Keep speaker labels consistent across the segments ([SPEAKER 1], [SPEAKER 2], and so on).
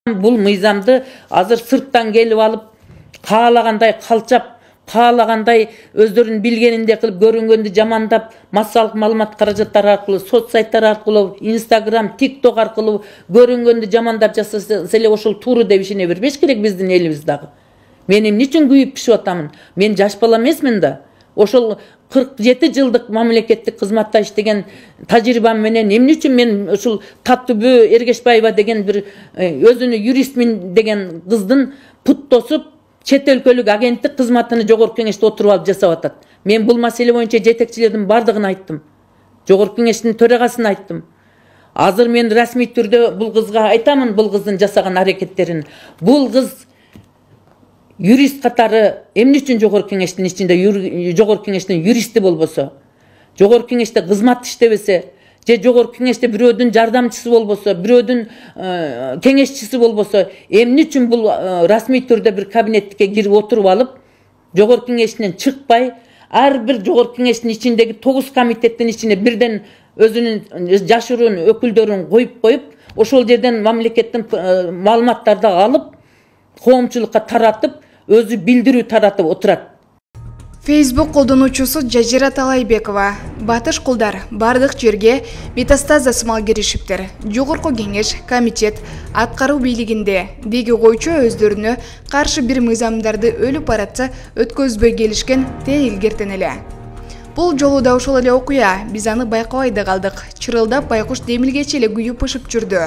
[SPEAKER 1] Бул мыйзамды азыр сырттан келип алып, каалагандай калчап, каалагандай өздөрүнүн билгенинде кылып, көрүнгөндү жамандап, массалык маалымат каражаттары аркылуу, соц сайттар аркылуу, Instagram, TikTok аркылуу көрүнгөндү жамандап жасаса эле ошол туура деп ишене бербеш керек биздин элибиз дагы. Мен эмне үчүн күйүп пишип атамын? Мен жаш бала эмесмин да. Ошол 47 жылдык мамлекеттик кызматта иштеген тажрыйбам менен эмне үчүн мен ушул Таттыбү Эргешбаева деген бир өзүнү юристмин деген кыздын путтосуп, чет өлкөлүк агенттик кызматыны жогорку кеңеште отуруп алып жасап атат. Мен бул маселе боюнча жетекчилердин бардыгын айттым. Жогорку кеңештин төрагасына айттым. Азыр мен расмий түрдө бул кызга айтамын, бул кыздын жасаган аракеттерин. Бул кыз юрист катары эмне үчүн жогорку кеңештин ичинде жогорку кеңештин юристи болбосо, жогорку кеңеште кызмат иштебесе, же жогорку кеңеште бирөөдүн жардамчысы болбосо, бирөөдүн кеңешчиси болбосо, эмне үчүн бул расмий түрдө бир кабинетке кирип отуруп алып, жогорку кеңештен чыкпай, ар бир жогорку кеңештин ичиндеги 9 комитеттин ичине бирден өзүнүн жашыруун өкүлдөрүн коюп, ошол жерден мамлекеттин маалыматтарды алып, коомчулукка таратып, өзү билдирүү таратып отурат.
[SPEAKER 2] Facebook колдонуучусу Жазира Талайбекова: батыш кулдар бардык жерге метастаз засымал киришиптир. Жогорку кеңеш, комитет, аткаруу бийлигинде деги койчу өздөрүнө каршы бир мыйзамдарды өлүп баратса өткөзбөй келишкен илгертен эле. Бул жолу да ошол эле окуя, биз аны байкабай да калдык. Чырылдап байкуш демилгечи эле күйүп пышып жүрдү.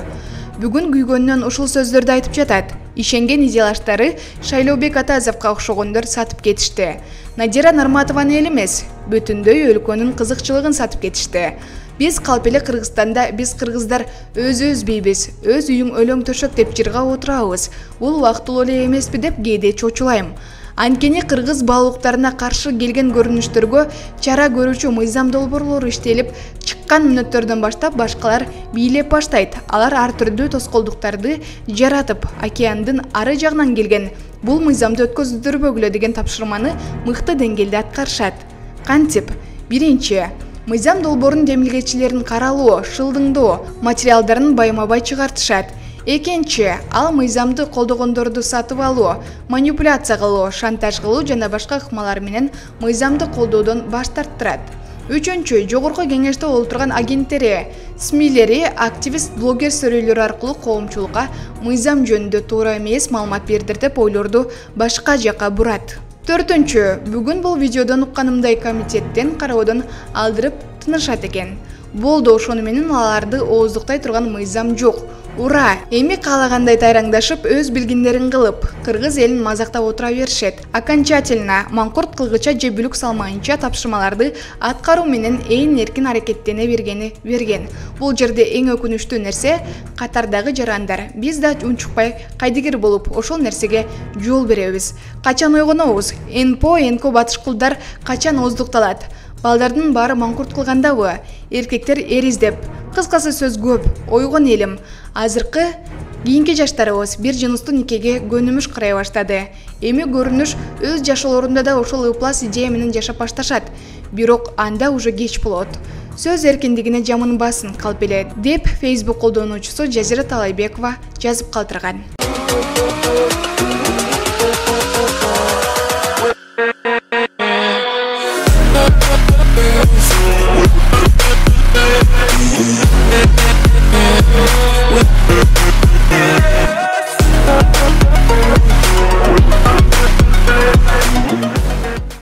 [SPEAKER 2] Бүгүн күйгөнүнөн ушул сөздөрдү айтып жатат. Ишенген идеялаштары Шайлообек Атазовго окшогондор сатып кетишти. Надира Нарматованы эле эмес, бүтүндөй өлкөнүн кызыкчылыгын сатып кетишти. Биз калп эле Кыргызстанда биз кыргыздар өзүбүз бийбиз, өз үйүң өлөң төшөк деп жырга отурабыз. Бул убактылуу эле эмеспи деп кээде чочулайм. Анткени кыргыз баалуулуктарына каршы келген көрүнүштөргө чара көрүүчү мыйзам долбоорлору иштелип чыккан мүнөттөрдөн баштап башкалар бийлеп баштайт. Алар ар түрдүү тоскоолдуктарды жаратып, океандын ары жагынан келген бул мыйзамды өткөздүрбөгүлө деген тапшырманы мыкты деңгээлде аткарышат. Кантип? Биринчи, мыйзам долбоорунун демилгечилерин каралуу, шылдыңдоо материалдарын байма-бай чыгартышат. Экинчи, ал мыйзамды колдогондорду сатып алуу, манипуляция кылуу, шантаж кылуу жана башка ыкмалар менен мыйзамды колдоодон баш тарттырат. Үчүнчү, жогорку кеңеште олтурган агенттери, СМИлери, активист, блогер сөрөйлөрү аркылуу коомчулукка мыйзам жөнүндө туура эмес маалымат бердир деп ойлорду башка жака бурат. Төртүнчү, бүгүн бул видеодон укканымдай комитеттен кароодон алдырып тынышат экен. Болду, ошону менен аларды ооздуктай турган мыйзам жок. Ура! Эми каалагандай тайраңдашып, өз билгендерин кылып, кыргыз элин мазактап отура беришет. Окончательно маңкурт кылгыча же бүлүк салмайынча тапшырмаларды аткаруу менен ээн эркин аракеттене берген. Бул жерде эң өкүнүчтүү нерсе катардагы жарандар. Биз да унчукпай кайдыгер болуп, ошол нерсеге жол беребиз. Качан ойгонобуз? НКО батыш кулдар качан ооздукталат? Балдардын баары маңкурт кылгандабы? Эркектер эриздеп. Кыскасы сөз көп. Ойгон элим. Азыркы кийинки жаштарыбыз бир жыныстуу никеге көнүмүш карай баштады. Эми көрүнүш өз жашоолорунда да ошол ыплас идея менен жашап башташат. Бирок анда уже кеч болот. Сөз эркиндигине жамын басын калп эле деп Facebook колдонуучусу Жазира Талайбекова жазып калтырган.